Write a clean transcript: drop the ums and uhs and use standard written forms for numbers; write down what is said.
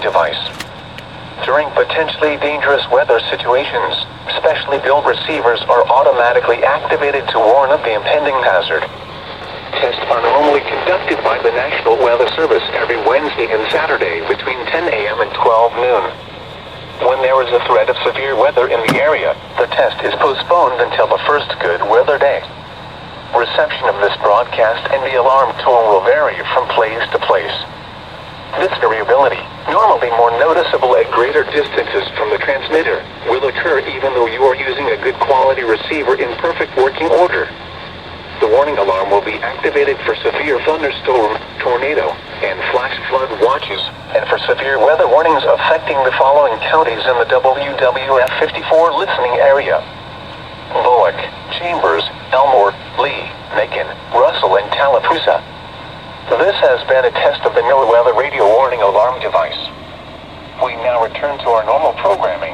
device. During potentially dangerous weather situations, specially built receivers are automatically activated to warn of the impending hazard. Tests are normally conducted by the National Weather Service every Wednesday and Saturday between 10 a.m. and 12 noon. When there is a threat of severe weather in the area, the test is postponed until the first good weather day. Reception of this broadcast and the alarm tone will vary from place to place. This variability, normally more noticeable at greater distances from the transmitter, will occur even though you are using a good quality receiver in perfect working order. The warning alarm will be activated for severe thunderstorm, tornado, and flash flood watches, and for severe weather warnings affecting the following counties in the WWF54 listening area: Bowick, Chambers, Elmore, Lee, Macon, Russell, and Tallapoosa. This has been a test of the NOAA Weather Radio Warning Alarm device. We now return to our normal programming.